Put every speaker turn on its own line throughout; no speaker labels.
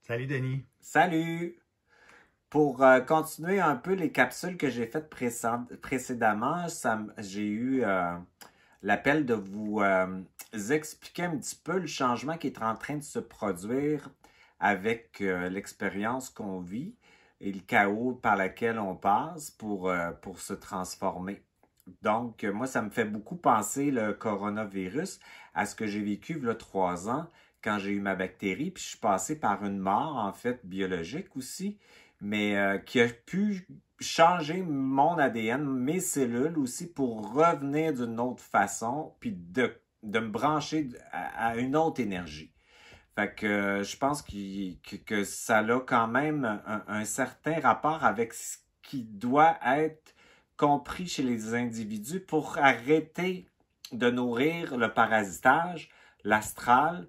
Salut Denis.
Salut! Pour continuer un peu les capsules que j'ai faites précédemment, j'ai eu l'appel de vous expliquer un petit peu le changement qui est en train de se produire avec l'expérience qu'on vit et le chaos par lequel on passe pour se transformer. Donc, moi, ça me fait beaucoup penser, le coronavirus, à ce que j'ai vécu il y a 3 ans quand j'ai eu ma bactérie, puis je suis passé par une mort, en fait, biologique aussi, mais qui a pu changer mon ADN, mes cellules aussi, pour revenir d'une autre façon, puis de me brancher à une autre énergie. Fait que je pense que ça a quand même un certain rapport avec ce qui doit être compris chez les individus pour arrêter de nourrir le parasitage, l'astral,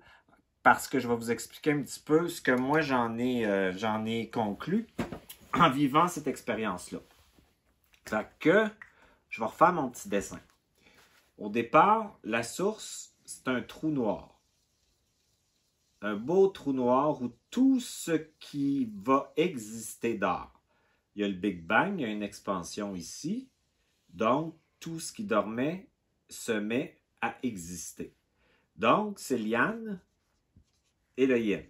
parce que je vais vous expliquer un petit peu ce que moi j'en ai conclu en vivant cette expérience-là. Fait que je vais refaire mon petit dessin. Au départ, la source, c'est un trou noir. Un beau trou noir où tout ce qui va exister dort. Il y a le Big Bang, il y a une expansion ici. Donc, tout ce qui dormait se met à exister. Donc, c'est l'yan et le yin.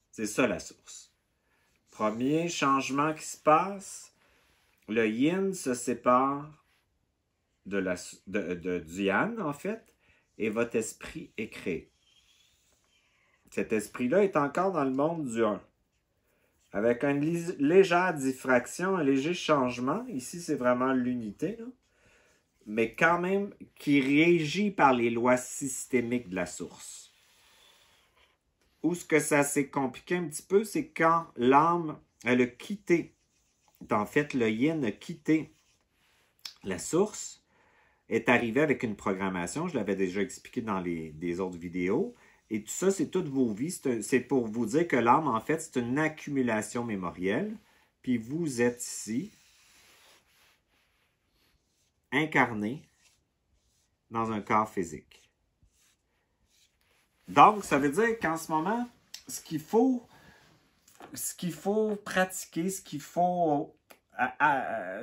C'est ça la source. Premier changement qui se passe, le yin se sépare du yang, en fait, et votre esprit est créé. Cet esprit-là est encore dans le monde du 1. Avec une légère diffraction, un léger changement. Ici, c'est vraiment l'unité, là. Mais quand même qui régit par les lois systémiques de la source. Où ce que ça s'est compliqué un petit peu, c'est quand l'âme, elle a quitté, en fait, le yin a quitté la source, est arrivé avec une programmation, je l'avais déjà expliqué dans des autres vidéos, et tout ça, c'est toutes vos vies, c'est pour vous dire que l'âme, en fait, c'est une accumulation mémorielle, puis vous êtes ici, incarné dans un corps physique. Donc, ça veut dire qu'en ce moment, ce qu'il faut pratiquer, ce qu'il faut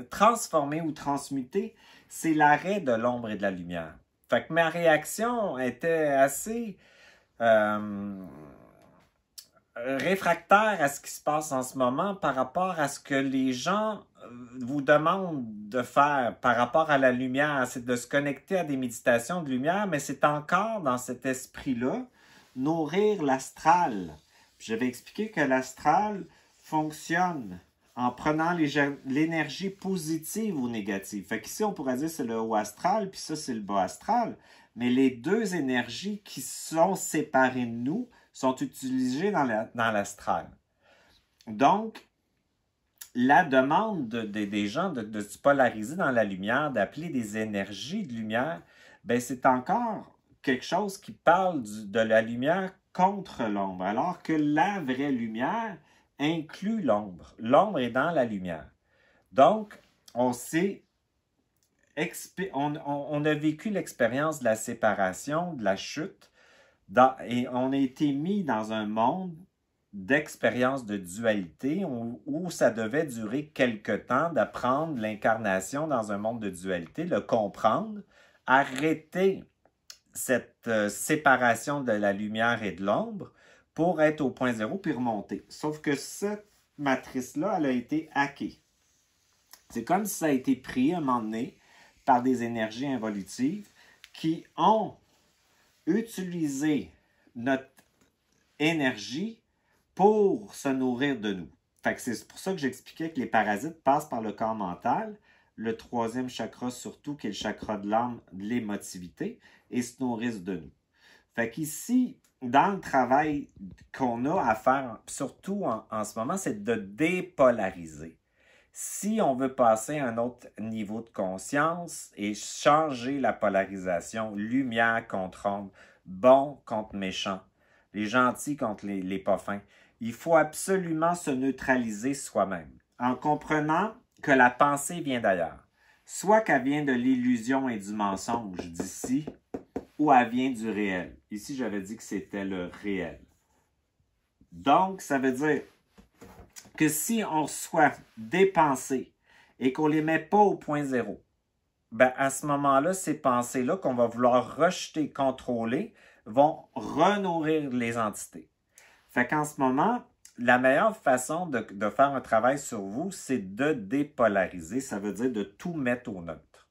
transformer ou transmuter, c'est l'arrêt de l'ombre et de la lumière. Fait que ma réaction était assez réfractaire à ce qui se passe en ce moment par rapport à ce que les gens vous demandent de faire par rapport à la lumière. C'est de se connecter à des méditations de lumière, mais c'est encore dans cet esprit-là, nourrir l'astral. Je vais expliquer que l'astral fonctionne en prenant l'énergie positive ou négative. Fait qu'ici, on pourrait dire que c'est le haut astral, puis ça, c'est le bas astral. Mais les deux énergies qui sont séparées de nous sont utilisées dans l'astral. Donc, la demande des gens de se polariser dans la lumière, d'appeler des énergies de lumière, ben c'est encore quelque chose qui parle de la lumière contre l'ombre, alors que la vraie lumière inclut l'ombre. L'ombre est dans la lumière. Donc, on a vécu l'expérience de la séparation, de la chute, et on a été mis dans un monde d'expérience de dualité où ça devait durer quelque temps d'apprendre l'incarnation dans un monde de dualité, le comprendre, arrêter cette séparation de la lumière et de l'ombre pour être au point zéro puis remonter. Sauf que cette matrice-là, elle a été hackée. C'est comme si ça a été pris à un moment donné par des énergies involutives qui ont utilisé notre énergie pour se nourrir de nous. Fait que c'est pour ça que j'expliquais que les parasites passent par le corps mental, le troisième chakra surtout, qui est le chakra de l'âme, de l'émotivité, et se nourrissent de nous. Fait qu'ici, dans le travail qu'on a à faire, surtout en ce moment, c'est de dépolariser. Si on veut passer à un autre niveau de conscience et changer la polarisation, lumière contre ombre, bon contre méchant, les gentils contre les pas fins, il faut absolument se neutraliser soi-même en comprenant que la pensée vient d'ailleurs. Soit qu'elle vient de l'illusion et du mensonge d'ici, ou elle vient du réel. Ici, j'avais dit que c'était le réel. Donc, ça veut dire que si on reçoit des pensées et qu'on ne les met pas au point zéro, ben à ce moment-là, ces pensées-là qu'on va vouloir rejeter, contrôler, vont renourrir les entités. Fait qu'en ce moment, la meilleure façon de faire un travail sur vous, c'est de dépolariser. Ça veut dire de tout mettre au neutre.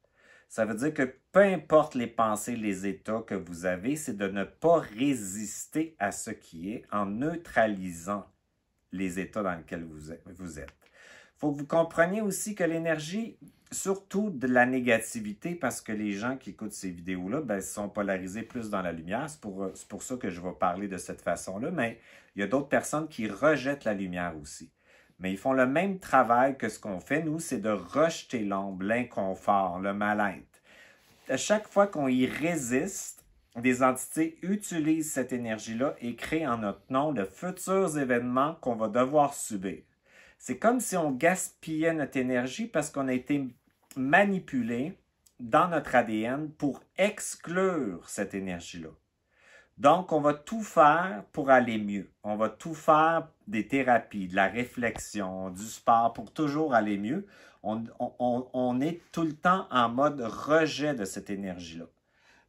Ça veut dire que peu importe les pensées, les états que vous avez, c'est de ne pas résister à ce qui est en neutralisant les états dans lesquels vous êtes. Il faut que vous compreniez aussi que l'énergie, surtout de la négativité, parce que les gens qui écoutent ces vidéos-là, ben, sont polarisés plus dans la lumière. C'est pour ça que je vais parler de cette façon-là, mais il y a d'autres personnes qui rejettent la lumière aussi. Mais ils font le même travail que ce qu'on fait, nous, c'est de rejeter l'ombre, l'inconfort, le mal-être. À chaque fois qu'on y résiste, des entités utilisent cette énergie-là et créent en notre nom de futurs événements qu'on va devoir subir. C'est comme si on gaspillait notre énergie parce qu'on a été manipulé dans notre ADN pour exclure cette énergie-là. Donc, on va tout faire pour aller mieux. On va tout faire des thérapies, de la réflexion, du sport pour toujours aller mieux. On est tout le temps en mode rejet de cette énergie-là.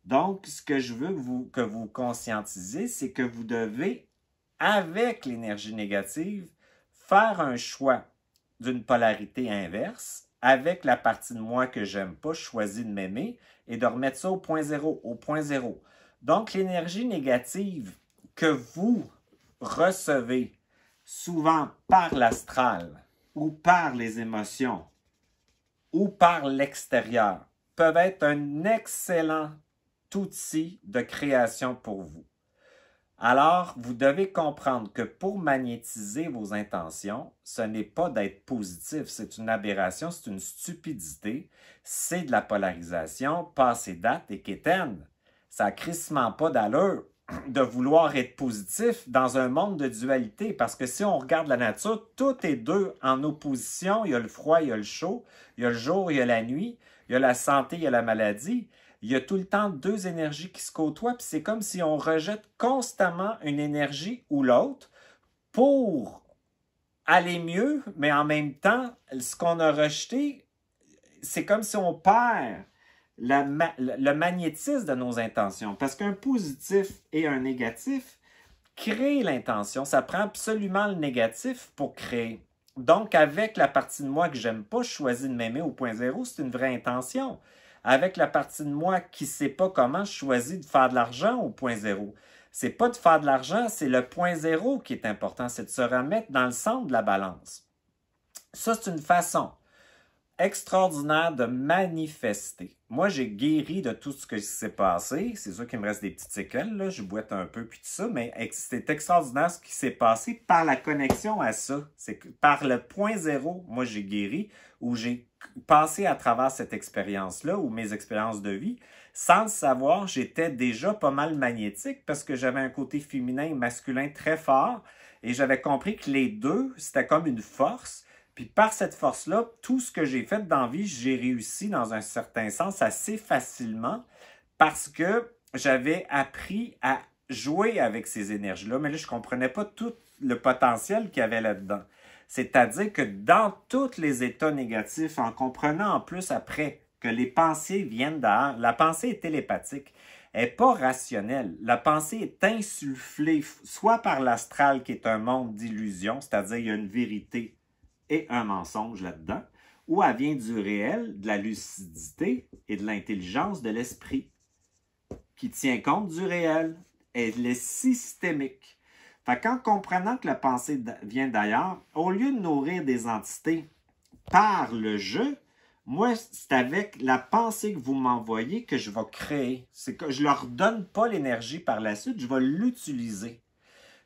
Donc, ce que je veux que vous conscientisez, c'est que vous devez, avec l'énergie négative, faire un choix d'une polarité inverse. Avec la partie de moi que j'aime pas, je choisis de m'aimer et de remettre ça au point zéro, au point zéro. Donc, l'énergie négative que vous recevez souvent par l'astral ou par les émotions ou par l'extérieur peuvent être un excellent outil de création pour vous. Alors, vous devez comprendre que pour magnétiser vos intentions, ce n'est pas d'être positif, c'est une aberration, c'est une stupidité, c'est de la polarisation, passé date et quétaine. Ça n'a crissement pas d'allure de vouloir être positif dans un monde de dualité, parce que si on regarde la nature, tout est deux en opposition, il y a le froid, il y a le chaud, il y a le jour, il y a la nuit, il y a la santé, il y a la maladie. Il y a tout le temps deux énergies qui se côtoient, puis c'est comme si on rejette constamment une énergie ou l'autre pour aller mieux, mais en même temps, ce qu'on a rejeté, c'est comme si on perd le magnétisme de nos intentions. Parce qu'un positif et un négatif créent l'intention. Ça prend absolument le négatif pour créer. Donc, avec la partie de moi que j'aime pas, je choisis de m'aimer au point zéro, c'est une vraie intention. Avec la partie de moi qui ne sait pas comment, je choisis de faire de l'argent au point zéro. C'est pas de faire de l'argent, c'est le point zéro qui est important, c'est de se remettre dans le centre de la balance. Ça, c'est une façon extraordinaire de manifester. Moi, j'ai guéri de tout ce qui s'est passé. C'est sûr qu'il me reste des petites séquelles, là. Je boite un peu puis tout ça, mais c'est extraordinaire ce qui s'est passé par la connexion à ça. C'est que par le point zéro, moi, j'ai guéri, où j'ai passé à travers cette expérience-là, ou mes expériences de vie. Sans le savoir, j'étais déjà pas mal magnétique parce que j'avais un côté féminin et masculin très fort et j'avais compris que les deux, c'était comme une force. Puis par cette force-là, tout ce que j'ai fait dans la vie, j'ai réussi dans un certain sens assez facilement parce que j'avais appris à jouer avec ces énergies-là. Mais là, je ne comprenais pas tout le potentiel qu'il y avait là-dedans. C'est-à-dire que dans tous les états négatifs, en comprenant en plus après que les pensées viennent dehors, la pensée est télépathique, elle n'est pas rationnelle. La pensée est insufflée soit par l'astral qui est un monde d'illusions, c'est-à-dire il y a une vérité et un mensonge là-dedans, ou elle vient du réel, de la lucidité et de l'intelligence de l'esprit, qui tient compte du réel. Elle est systémique. Fait qu'en comprenant que la pensée vient d'ailleurs, au lieu de nourrir des entités par le jeu, moi, c'est avec la pensée que vous m'envoyez que je vais créer. C'est que je ne leur donne pas l'énergie par la suite, je vais l'utiliser.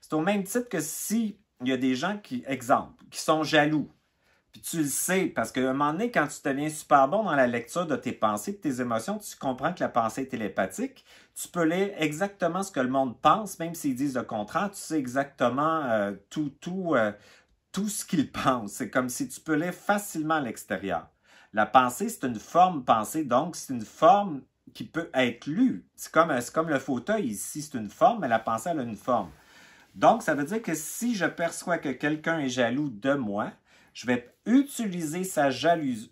C'est au même titre que si il y a des gens qui, exemple, qui sont jaloux. Puis tu le sais, parce qu'à un moment donné, quand tu deviens super bon dans la lecture de tes pensées, de tes émotions, tu comprends que la pensée est télépathique. Tu peux lire exactement ce que le monde pense, même s'ils disent le contraire. Tu sais exactement tout ce qu'ils pensent. C'est comme si tu peux lire facilement à l'extérieur. La pensée, c'est une forme pensée, donc c'est une forme qui peut être lue. C'est comme le fauteuil ici, c'est une forme, mais la pensée, elle a une forme. Donc, ça veut dire que si je perçois que quelqu'un est jaloux de moi, je vais utiliser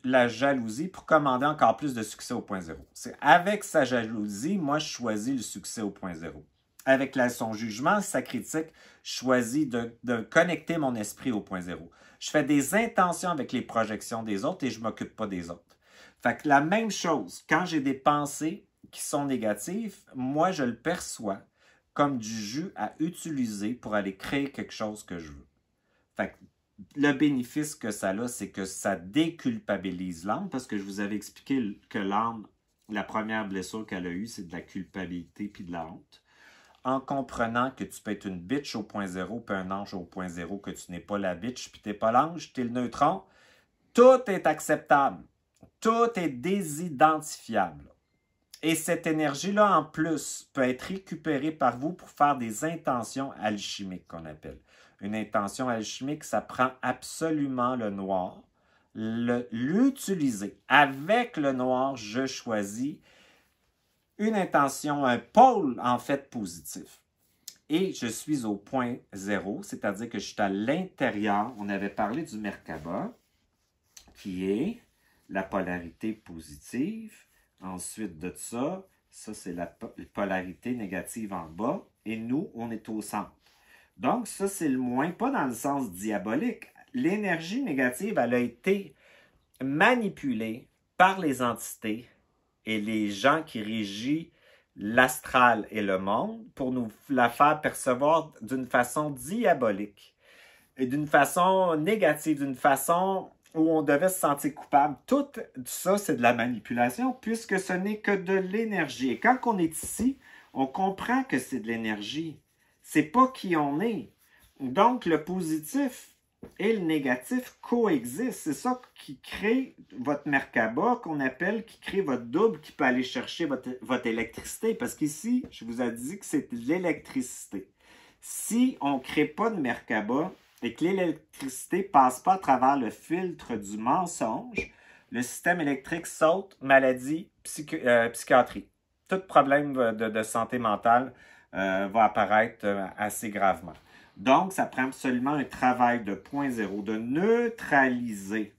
la jalousie pour commander encore plus de succès au point zéro. C'est avec sa jalousie, moi, je choisis le succès au point zéro. Avec son jugement, sa critique, je choisis de connecter mon esprit au point zéro. Je fais des intentions avec les projections des autres et je ne m'occupe pas des autres. Fait que la même chose, quand j'ai des pensées qui sont négatives, moi, je le perçois comme du jus à utiliser pour aller créer quelque chose que je veux. Fait que le bénéfice que ça a, c'est que ça déculpabilise l'âme, parce que je vous avais expliqué que l'âme, la première blessure qu'elle a eue, c'est de la culpabilité puis de la honte. En comprenant que tu peux être une bitch au point zéro puis un ange au point zéro, que tu n'es pas la bitch puis tu n'es pas l'ange, tu es le neutron, tout est acceptable. Tout est désidentifiable. Et cette énergie-là, en plus, peut être récupérée par vous pour faire des intentions alchimiques qu'on appelle. Une intention alchimique, ça prend absolument le noir, l'utiliser. Avec le noir, je choisis une intention, un pôle en fait positif. Et je suis au point zéro, c'est-à-dire que je suis à l'intérieur. On avait parlé du Merkaba, qui est la polarité positive. Ensuite de ça c'est la polarité négative en bas. Et nous, on est au centre. Donc, ça, c'est le moins, pas dans le sens diabolique. L'énergie négative, elle a été manipulée par les entités et les gens qui régissent l'astral et le monde pour nous la faire percevoir d'une façon diabolique et d'une façon négative, d'une façon où on devait se sentir coupable. Tout ça, c'est de la manipulation puisque ce n'est que de l'énergie. Et quand on est ici, on comprend que c'est de l'énergie. C'est pas qui on est. Donc, le positif et le négatif coexistent. C'est ça qui crée votre Merkaba, qu'on appelle, qui crée votre double, qui peut aller chercher votre électricité. Parce qu'ici, je vous ai dit que c'est de l'électricité. Si on ne crée pas de Merkaba et que l'électricité ne passe pas à travers le filtre du mensonge, le système électrique saute, maladie, psychiatrie. Tout problème de santé mentale va apparaître assez gravement. Donc, ça prend absolument un travail de point zéro, de neutraliser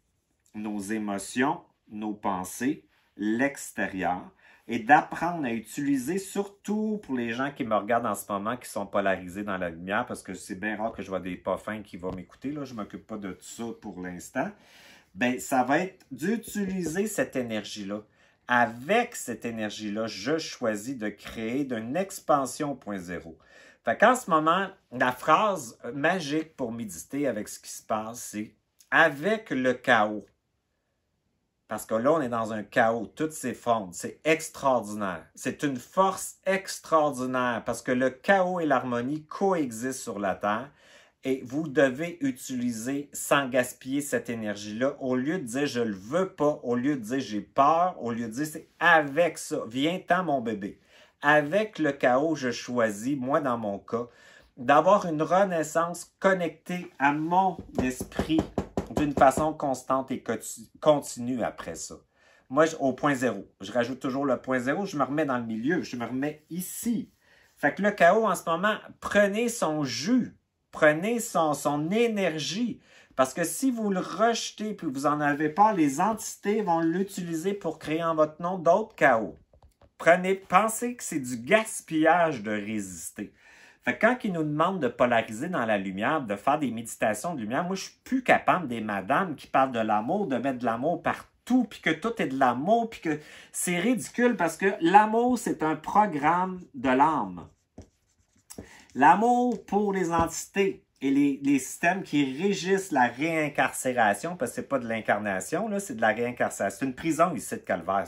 nos émotions, nos pensées, l'extérieur, et d'apprendre à utiliser, surtout pour les gens qui me regardent en ce moment, qui sont polarisés dans la lumière, parce que c'est bien rare que je vois des pas fins qui vont m'écouter, là, je ne m'occupe pas de tout ça pour l'instant, bien, ça va être d'utiliser cette énergie-là. Avec cette énergie-là, je choisis de créer d'une expansion au point zéro. Fait qu'en ce moment, la phrase magique pour méditer avec ce qui se passe, c'est « avec le chaos ». Parce que là, on est dans un chaos, tout s'effondre, c'est extraordinaire. C'est une force extraordinaire parce que le chaos et l'harmonie coexistent sur la Terre et vous devez utiliser sans gaspiller cette énergie-là. Au lieu de dire « je le veux pas », au lieu de dire « j'ai peur », au lieu de dire « c'est avec ça, viens-t'en mon bébé ». Avec le chaos, je choisis, moi dans mon cas, d'avoir une renaissance connectée à mon esprit d'une façon constante et continue après ça. Moi, au point zéro, je rajoute toujours le point zéro, je me remets dans le milieu, je me remets ici. Fait que le chaos en ce moment, prenez son jus, prenez son énergie. Parce que si vous le rejetez et vous n'en avez pas, les entités vont l'utiliser pour créer en votre nom d'autres chaos. Pensez que c'est du gaspillage de résister. Fait que quand ils nous demandent de polariser dans la lumière, de faire des méditations de lumière, moi, je suis plus capable des madames qui parlent de l'amour, de mettre de l'amour partout, puis que tout est de l'amour, puis que c'est ridicule parce que l'amour, c'est un programme de l'âme. L'amour pour les entités et les systèmes qui régissent la réincarcération, parce que c'est pas de l'incarnation, là, c'est de la réincarcération. C'est une prison ici de Calvaire.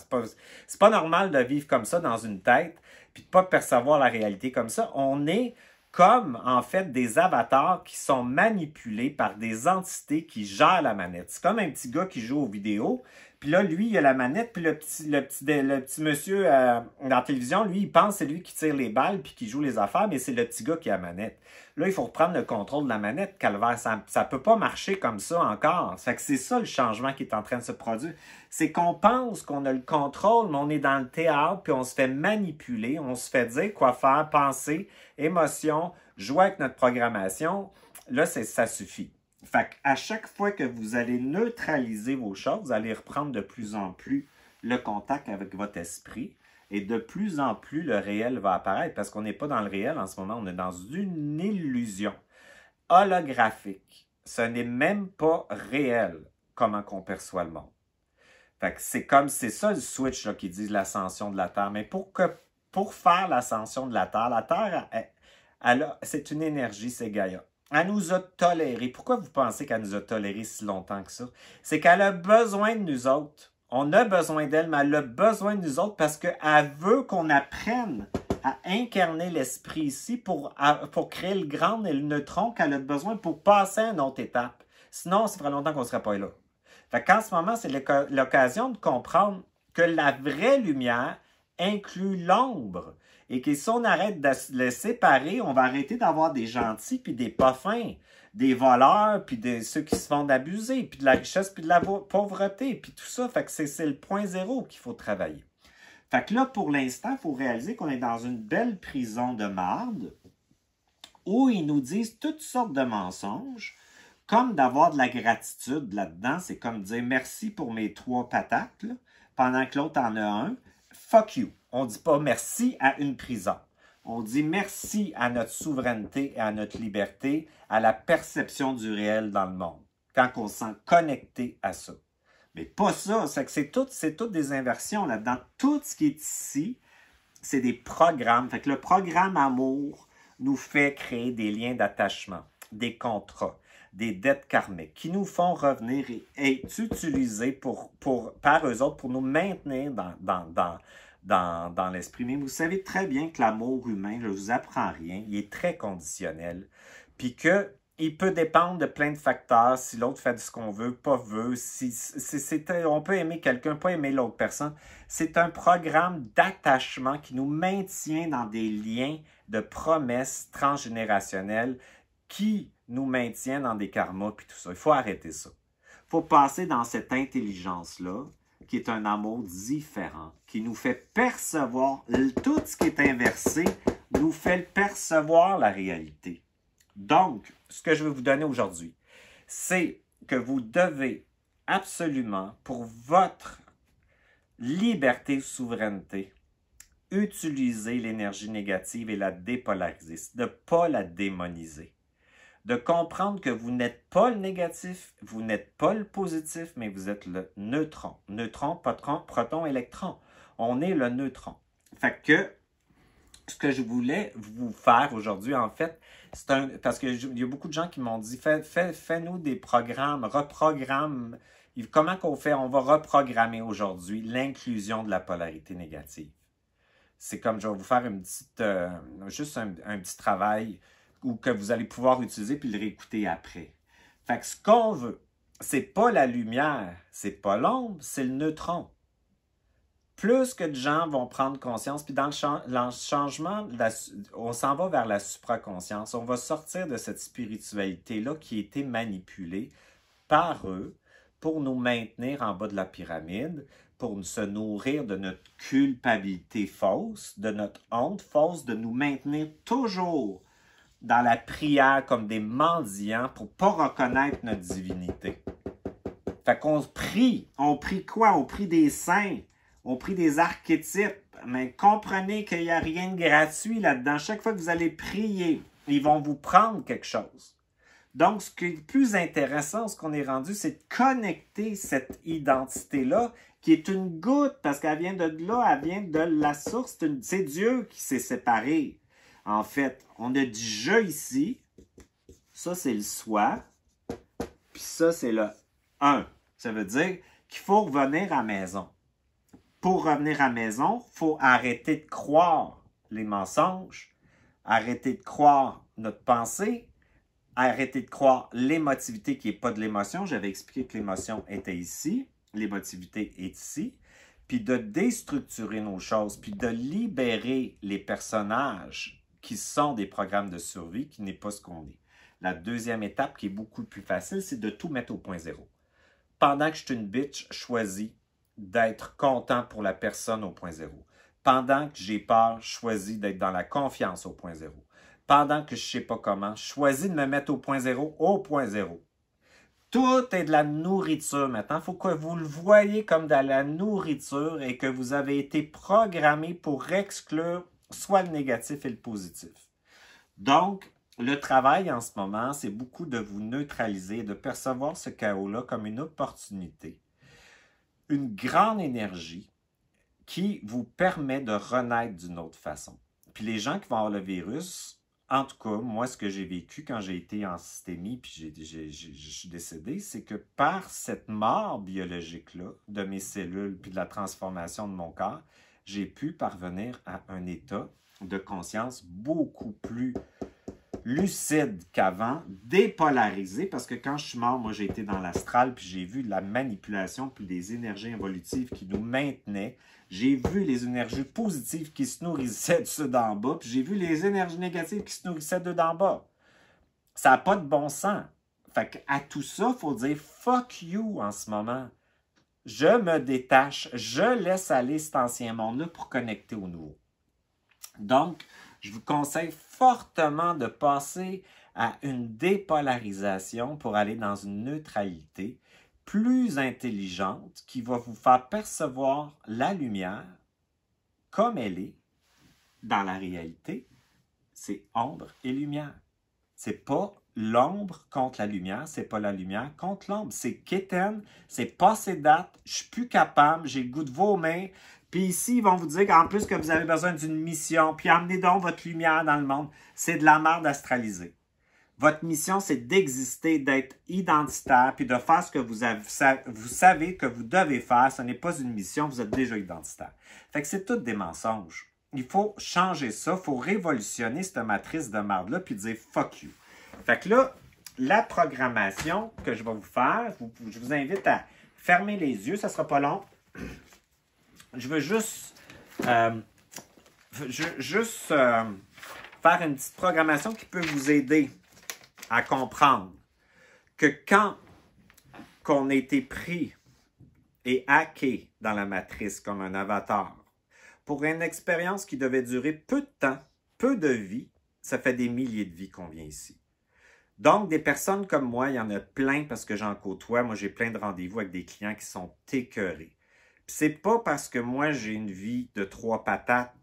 C'est pas normal de vivre comme ça dans une tête, puis de pas percevoir la réalité comme ça. On est comme, en fait, des avatars qui sont manipulés par des entités qui gèrent la manette. C'est comme un petit gars qui joue aux vidéos, Puis là, lui, il a la manette, puis le petit monsieur dans la télévision, lui, il pense que c'est lui qui tire les balles puis qui joue les affaires, mais c'est le petit gars qui a la manette. Là, il faut reprendre le contrôle de la manette, calvaire. Ça ne peut pas marcher comme ça encore. Ça fait que c'est ça le changement qui est en train de se produire. C'est qu'on pense qu'on a le contrôle, mais on est dans le théâtre, puis on se fait manipuler, on se fait dire quoi faire, penser, émotion, jouer avec notre programmation. Là, ça suffit. Fait qu'à chaque fois que vous allez neutraliser vos choses, vous allez reprendre de plus en plus le contact avec votre esprit et de plus en plus le réel va apparaître parce qu'on n'est pas dans le réel en ce moment, on est dans une illusion holographique. Ce n'est même pas réel comment qu'on perçoit le monde. Fait que c'est ça le switch là, qui dit l'ascension de la Terre. Mais pour faire l'ascension de la Terre, c'est une énergie, c'est Gaïa. Elle nous a tolérés. Pourquoi vous pensez qu'elle nous a tolérés si longtemps que ça? C'est qu'elle a besoin de nous autres. On a besoin d'elle, mais elle a besoin de nous autres parce qu'elle veut qu'on apprenne à incarner l'esprit ici pour créer le grand et le neutron qu'elle a besoin pour passer à une autre étape. Sinon, ça ferait longtemps qu'on ne serait pas là. Fait qu'en ce moment, c'est l'occasion de comprendre que la vraie lumière inclut l'ombre. Et que si on arrête de les séparer, on va arrêter d'avoir des gentils puis des pas fins, des voleurs puis ceux qui se font abuser, puis de la richesse puis de la pauvreté, puis tout ça. Fait que c'est le point zéro qu'il faut travailler. Fait que là, pour l'instant, il faut réaliser qu'on est dans une belle prison de marde où ils nous disent toutes sortes de mensonges, comme d'avoir de la gratitude là-dedans. C'est comme dire merci pour mes 3 patates, là, pendant que l'autre en a un. Fuck you. On ne dit pas merci à une prison. On dit merci à notre souveraineté et à notre liberté, à la perception du réel dans le monde, quand on se sent connecté à ça. Mais pas ça, c'est toutes des inversions là-dedans. Tout ce qui est ici, c'est des programmes. Fait que le programme amour nous fait créer des liens d'attachement, des contrats, des dettes karmiques qui nous font revenir et être utilisés par eux autres pour nous maintenir dans l'esprit. Mais vous savez très bien que l'amour humain, je ne vous apprends rien, il est très conditionnel. Puis qu'il peut dépendre de plein de facteurs, si l'autre fait ce qu'on veut, pas veut, on peut aimer quelqu'un, pas aimer l'autre personne. C'est un programme d'attachement qui nous maintient dans des liens de promesses transgénérationnelles qui nous maintient dans des karmas puis tout ça. Il faut arrêter ça. Il faut passer dans cette intelligence-là, qui est un amour différent, qui nous fait percevoir tout ce qui est inversé, nous fait percevoir la réalité. Donc, ce que je vais vous donner aujourd'hui, c'est que vous devez absolument, pour votre liberté, souveraineté, utiliser l'énergie négative et la dépolariser, de ne pas la démoniser. De comprendre que vous n'êtes pas le négatif, vous n'êtes pas le positif, mais vous êtes le neutron. Neutron, proton, électron. On est le neutron. Fait que ce que je voulais vous faire aujourd'hui, en fait, parce qu'il y a beaucoup de gens qui m'ont dit, fais-nous des programmes, reprogramme. Comment qu'on fait? On va reprogrammer aujourd'hui l'inclusion de la polarité négative. C'est comme, je vais vous faire juste un petit travail ou que vous allez pouvoir utiliser puis le réécouter après. Fait que ce qu'on veut, c'est pas la lumière, c'est pas l'ombre, c'est le neutron. Plus que de gens vont prendre conscience, puis dans le changement, on s'en va vers la supraconscience. On va sortir de cette spiritualité-là qui a été manipulée par eux pour nous maintenir en bas de la pyramide, pour se nourrir de notre culpabilité fausse, de notre honte fausse, de nous maintenir toujours dans la prière comme des mendiants pour ne pas reconnaître notre divinité. Fait qu'on prie. On prie quoi? On prie des saints. On prie des archétypes. Mais comprenez qu'il n'y a rien de gratuit là-dedans. Chaque fois que vous allez prier, ils vont vous prendre quelque chose. Donc, ce qui est le plus intéressant, ce qu'on est rendu, c'est de connecter cette identité-là, qui est une goutte, parce qu'elle vient de là, elle vient de la source. C'est Dieu qui s'est séparé. En fait, on a du je ici. Ça, c'est le soi. Puis ça, c'est le un. Ça veut dire qu'il faut revenir à la maison. Pour revenir à la maison, il faut arrêter de croire les mensonges, arrêter de croire notre pensée, arrêter de croire l'émotivité qui n'est pas de l'émotion. J'avais expliqué que l'émotion était ici. l'émotivité est ici, puis de déstructurer nos choses, puis de libérer les personnages qui sont des programmes de survie, qui n'est pas ce qu'on est. La deuxième étape, qui est beaucoup plus facile, c'est de tout mettre au point zéro. Pendant que je suis une bitch, je choisis d'être content pour la personne au point zéro. Pendant que j'ai peur, je choisis d'être dans la confiance au point zéro. Pendant que je ne sais pas comment, je choisis de me mettre au point zéro au point zéro. Tout est de la nourriture maintenant. Il faut que vous le voyez comme de la nourriture et que vous avez été programmé pour exclure soit le négatif et le positif. Donc, le travail en ce moment, c'est beaucoup de vous neutraliser, de percevoir ce chaos-là comme une opportunité, une grande énergie qui vous permet de renaître d'une autre façon. Puis les gens qui vont avoir le virus, en tout cas, moi, ce que j'ai vécu quand j'ai été en systémie puis je suis décédé, c'est que par cette mort biologique-là de mes cellules puis de la transformation de mon corps, j'ai pu parvenir à un état de conscience beaucoup plus lucide qu'avant, dépolarisé, parce que quand je suis mort, moi j'ai été dans l'astral, puis j'ai vu la manipulation, puis les énergies évolutives qui nous maintenaient. J'ai vu les énergies positives qui se nourrissaient de ceux d'en bas, puis j'ai vu les énergies négatives qui se nourrissaient d'eux d'en bas. Ça n'a pas de bon sens. Fait qu'à tout ça, il faut dire fuck you en ce moment. Je me détache, je laisse aller cet ancien monde-là pour connecter au nouveau. Donc, je vous conseille fortement de passer à une dépolarisation pour aller dans une neutralité plus intelligente qui va vous faire percevoir la lumière comme elle est dans la réalité. C'est ombre et lumière. C'est pas l'ombre contre la lumière, c'est pas la lumière contre l'ombre. C'est quétaine, c'est passé date, je suis plus capable, j'ai le goût de vos mains. Puis ici, ils vont vous dire qu'en plus que vous avez besoin d'une mission, puis amenez donc votre lumière dans le monde. C'est de la merde astralisée. Votre mission, c'est d'exister, d'être identitaire, puis de faire ce que vous savez que vous devez faire. Ce n'est pas une mission, vous êtes déjà identitaire. Fait que c'est tout des mensonges. Il faut changer ça, il faut révolutionner cette matrice de merde-là, puis dire « fuck you ». Fait que là, la programmation que je vais vous faire, je vous invite à fermer les yeux, ça ne sera pas long. Je veux juste, faire une petite programmation qui peut vous aider à comprendre que quand on a été pris et hacké dans la matrice comme un avatar, pour une expérience qui devait durer peu de temps, peu de vie, ça fait des milliers de vies qu'on vient ici. Donc, des personnes comme moi, il y en a plein parce que j'en côtoie. Moi, j'ai plein de rendez-vous avec des clients qui sont écœurés. C'est pas parce que moi, j'ai une vie de 3 patates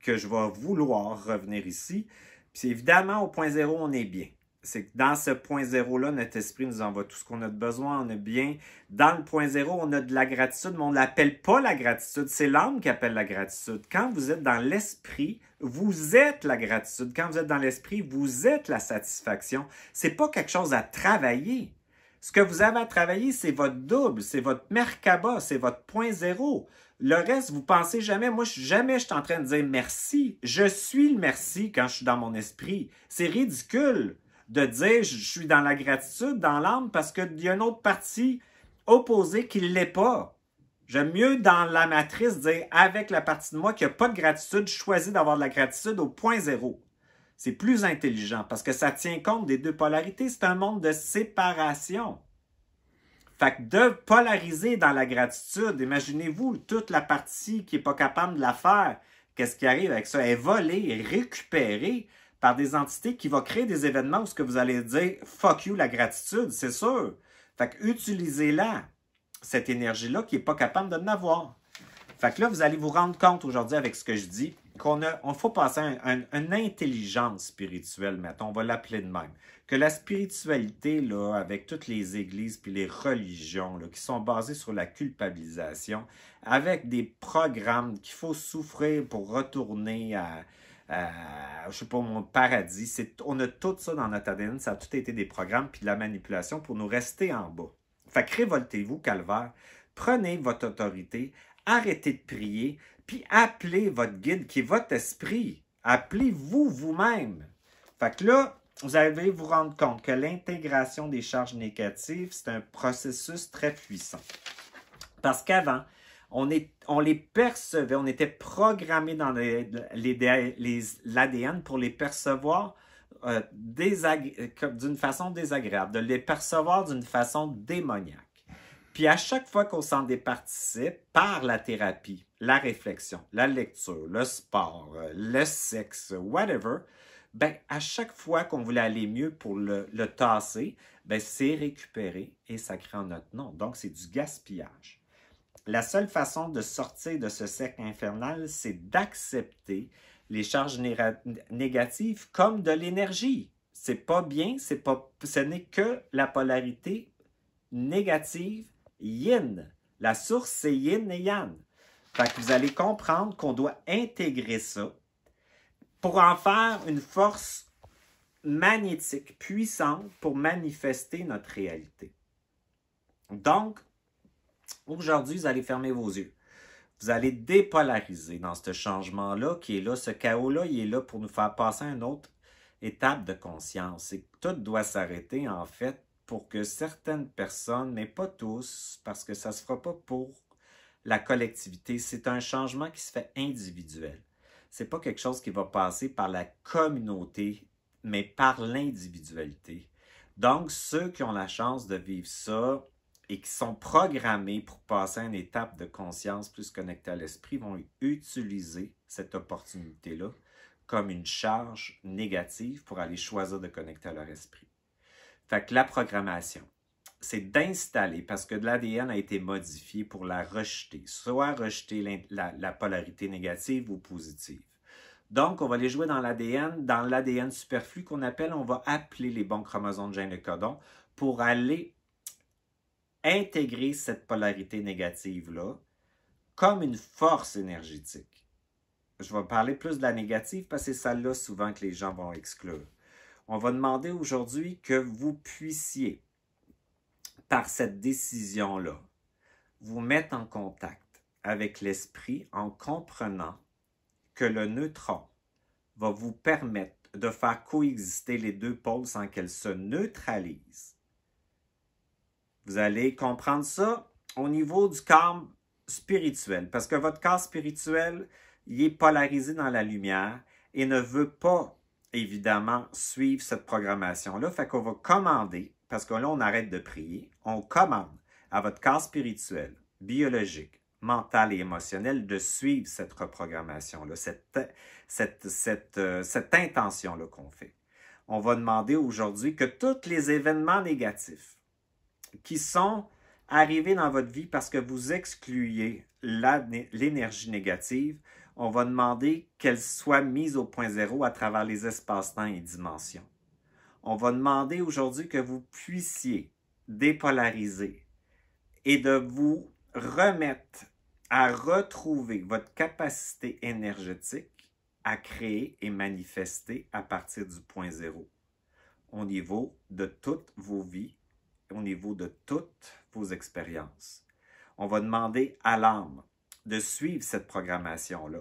que je vais vouloir revenir ici. Puis évidemment, au point zéro, on est bien. C'est que dans ce point zéro-là, notre esprit nous envoie tout ce qu'on a de besoin, on est bien. Dans le point zéro, on a de la gratitude, mais on ne l'appelle pas la gratitude. C'est l'âme qui appelle la gratitude. Quand vous êtes dans l'esprit, vous êtes la gratitude. Quand vous êtes dans l'esprit, vous êtes la satisfaction. C'est pas quelque chose à travailler. Ce que vous avez à travailler, c'est votre double, c'est votre Merkaba, c'est votre point zéro. Le reste, vous pensez jamais. Moi, jamais je suis en train de dire merci. Je suis le merci quand je suis dans mon esprit. C'est ridicule de dire je suis dans la gratitude, dans l'âme, parce qu'il y a une autre partie opposée qui ne l'est pas. J'aime mieux dans la matrice dire avec la partie de moi qui n'a pas de gratitude, je choisis d'avoir de la gratitude au point zéro. C'est plus intelligent parce que ça tient compte des deux polarités. C'est un monde de séparation. Fait que de polariser dans la gratitude, imaginez-vous toute la partie qui n'est pas capable de la faire. Qu'est-ce qui arrive avec ça? Elle est volée, elle est récupérée par des entités qui vont créer des événements où ce que vous allez dire « fuck you la gratitude », c'est sûr. Fait que utilisez-la, cette énergie-là qui n'est pas capable de l'avoir. Fait que là, vous allez vous rendre compte aujourd'hui avec ce que je dis qu'on faut passer à une intelligence spirituelle, mettons, on va l'appeler de même. Que la spiritualité, là, avec toutes les églises puis les religions là, qui sont basées sur la culpabilisation, avec des programmes qu'il faut souffrir pour retourner à je sais pas, mon paradis, on a tout ça dans notre ADN, ça a tout été des programmes puis de la manipulation pour nous rester en bas. Fait que révoltez-vous, calvaire, prenez votre autorité, arrêtez de prier, puis appelez votre guide qui est votre esprit. Appelez-vous vous-même. Fait que là, vous allez vous rendre compte que l'intégration des charges négatives, c'est un processus très puissant. Parce qu'avant, on les percevait, on était programmé dans l'ADN pour les percevoir d'une façon désagréable, de les percevoir d'une façon démoniaque. Puis à chaque fois qu'on s'en départissait par la thérapie, la réflexion, la lecture, le sport, le sexe, whatever, ben à chaque fois qu'on voulait aller mieux pour le tasser, ben c'est récupéré et ça crée en notre nom. Donc c'est du gaspillage. La seule façon de sortir de ce cercle infernal, c'est d'accepter les charges négatives comme de l'énergie. C'est pas bien, ce n'est que la polarité négative yin. La source, c'est yin et yang. Fait que vous allez comprendre qu'on doit intégrer ça pour en faire une force magnétique puissante pour manifester notre réalité. Donc, aujourd'hui, vous allez fermer vos yeux. Vous allez dépolariser dans ce changement-là qui est là. Ce chaos-là, il est là pour nous faire passer à une autre étape de conscience. Et tout doit s'arrêter, en fait, pour que certaines personnes, mais pas tous, parce que ça ne se fera pas pour la collectivité. C'est un changement qui se fait individuel. Ce n'est pas quelque chose qui va passer par la communauté, mais par l'individualité. Donc, ceux qui ont la chance de vivre ça et qui sont programmés pour passer à une étape de conscience plus connectée à l'esprit vont utiliser cette opportunité-là comme une charge négative pour aller choisir de connecter à leur esprit. Fait que la programmation, c'est d'installer, parce que l'ADN a été modifié pour la rejeter, soit rejeter la polarité négative ou positive. Donc, on va les jouer dans l'ADN superflu qu'on appelle, on va appeler les bons chromosomes de gènes de codon pour aller intégrer cette polarité négative-là comme une force énergétique. Je vais parler plus de la négative parce que c'est celle-là souvent que les gens vont exclure. On va demander aujourd'hui que vous puissiez, par cette décision-là, vous mettre en contact avec l'esprit en comprenant que le neutron va vous permettre de faire coexister les deux pôles sans qu'elles se neutralisent. Vous allez comprendre ça au niveau du corps spirituel, parce que votre corps spirituel, il est polarisé dans la lumière et ne veut pas, évidemment, suivre cette programmation-là. Fait qu'on va commander, parce que là, on arrête de prier, on commande à votre corps spirituel, biologique, mental et émotionnel de suivre cette reprogrammation-là, cette intention-là qu'on fait. On va demander aujourd'hui que tous les événements négatifs qui sont arrivés dans votre vie parce que vous excluez l'énergie négative, on va demander qu'elle soit mise au point zéro à travers les espaces-temps et dimensions. On va demander aujourd'hui que vous puissiez dépolariser et de vous remettre à retrouver votre capacité énergétique à créer et manifester à partir du point zéro au niveau de toutes vos vies, au niveau de toutes vos expériences. On va demander à l'âme de suivre cette programmation-là.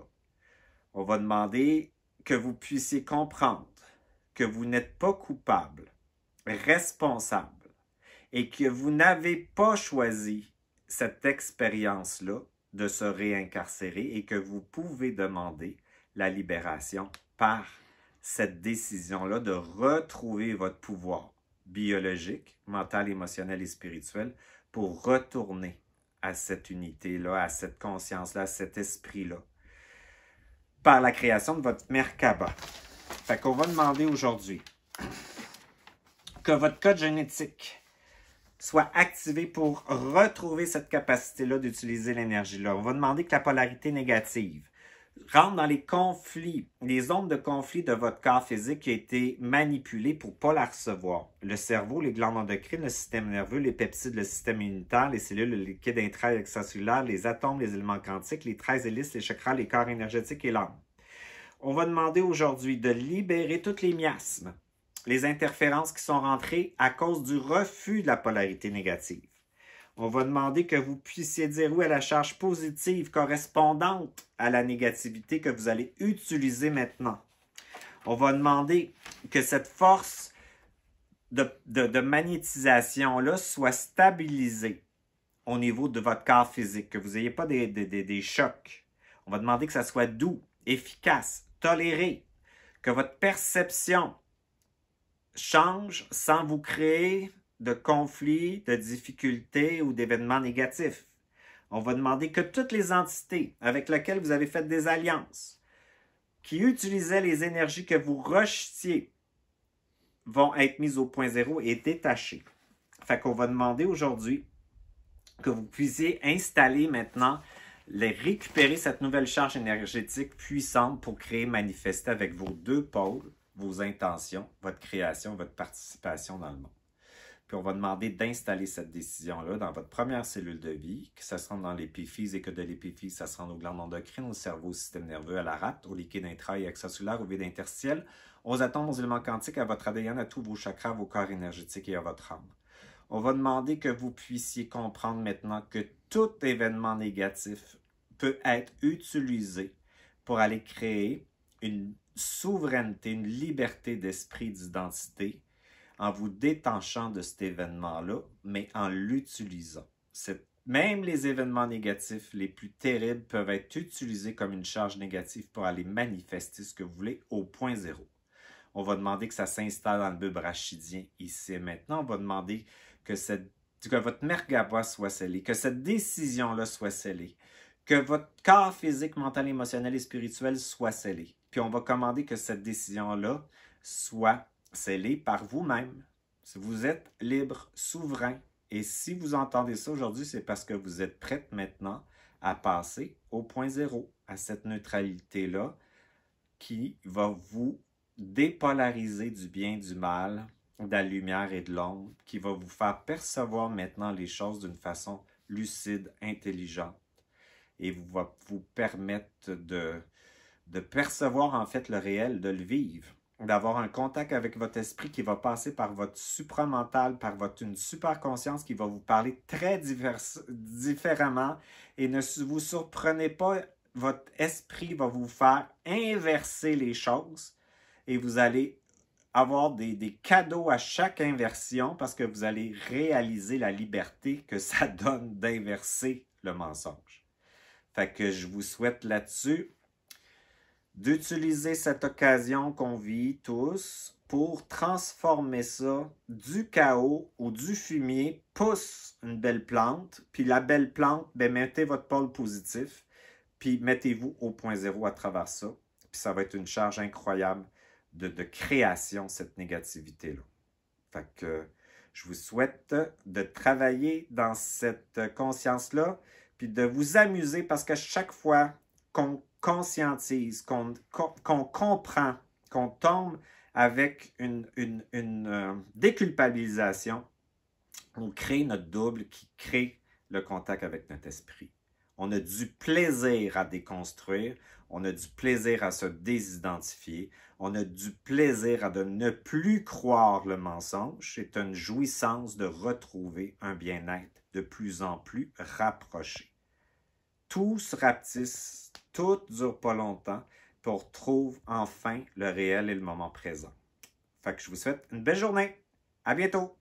On va demander que vous puissiez comprendre que vous n'êtes pas coupable, responsable, et que vous n'avez pas choisi cette expérience-là de se réincarcérer et que vous pouvez demander la libération par cette décision-là de retrouver votre pouvoir biologique, mental, émotionnel et spirituel pour retourner à cette unité-là, à cette conscience-là, à cet esprit-là, par la création de votre Merkaba. Fait qu'on va demander aujourd'hui que votre code génétique soit activé pour retrouver cette capacité-là d'utiliser l'énergie-là. On va demander que la polarité négative rentre dans les conflits, les zones de conflit de votre corps physique qui a été manipulée pour ne pas la recevoir. Le cerveau, les glandes endocrines, le système nerveux, les peptides, le système immunitaire, les cellules, le liquide intra-extracellulaire, les atomes, les éléments quantiques, les 13 hélices, les chakras, les corps énergétiques et l'âme. On va demander aujourd'hui de libérer tous les miasmes, les interférences qui sont rentrées à cause du refus de la polarité négative. On va demander que vous puissiez dire oui à la charge positive correspondante à la négativité que vous allez utiliser maintenant. On va demander que cette force de magnétisation-là soit stabilisée au niveau de votre corps physique, que vous n'ayez pas des chocs. On va demander que ça soit doux, efficace, toléré, que votre perception change sans vous créer de conflits, de difficultés ou d'événements négatifs. On va demander que toutes les entités avec lesquelles vous avez fait des alliances, qui utilisaient les énergies que vous rejetiez, vont être mises au point zéro et détachées. Fait qu'on va demander aujourd'hui que vous puissiez installer maintenant, récupérer cette nouvelle charge énergétique puissante pour créer, manifester avec vos deux pôles, vos intentions, votre création, votre participation dans le monde. Puis on va demander d'installer cette décision-là dans votre première cellule de vie, que ça se rende dans l'épiphyse et que de l'épiphyse, ça se rende aux glandes endocrines, au cerveau, au système nerveux, à la rate, au liquide intra- et extracellulaire, au vide interstitiel, aux atomes, aux éléments quantiques, à votre ADN, à tous vos chakras, vos corps énergétiques et à votre âme. On va demander que vous puissiez comprendre maintenant que tout événement négatif peut être utilisé pour aller créer une souveraineté, une liberté d'esprit, d'identité, en vous détachant de cet événement-là, mais en l'utilisant. Même les événements négatifs les plus terribles peuvent être utilisés comme une charge négative pour aller manifester ce que vous voulez au point zéro. On va demander que ça s'installe dans le bulbe rachidien ici et maintenant. On va demander que votre Merkaba soit scellée, que cette décision-là soit scellée, que votre corps physique, mental, émotionnel et spirituel soit scellé. Puis on va commander que cette décision-là soit scellée par vous-même. Si vous êtes libre, souverain, et si vous entendez ça aujourd'hui, c'est parce que vous êtes prête maintenant à passer au point zéro, à cette neutralité-là qui va vous dépolariser du bien, du mal, de la lumière et de l'ombre, qui va vous faire percevoir maintenant les choses d'une façon lucide, intelligente, et va vous permettre de percevoir en fait le réel, de le vivre, d'avoir un contact avec votre esprit qui va passer par votre supramental, par une super conscience qui va vous parler très différemment, et ne vous surprenez pas, votre esprit va vous faire inverser les choses et vous allez avoir des cadeaux à chaque inversion parce que vous allez réaliser la liberté que ça donne d'inverser le mensonge. Fait que je vous souhaite là-dessus d'utiliser cette occasion qu'on vit tous pour transformer ça du chaos ou du fumier, pousse une belle plante, puis la belle plante, ben, mettez votre pôle positif, puis mettez-vous au point zéro à travers ça, puis ça va être une charge incroyable de création, cette négativité-là. Fait que je vous souhaite de travailler dans cette conscience-là, puis de vous amuser parce que chaque fois qu'on conscientise, qu'on comprend, qu'on tombe avec une déculpabilisation, on crée notre double qui crée le contact avec notre esprit. On a du plaisir à déconstruire, on a du plaisir à se désidentifier, on a du plaisir à ne plus croire le mensonge. C'est une jouissance de retrouver un bien-être de plus en plus rapproché. Tout se rapetisse, tout ne dure pas longtemps, puis on retrouve enfin le réel et le moment présent. Fait que je vous souhaite une belle journée. À bientôt!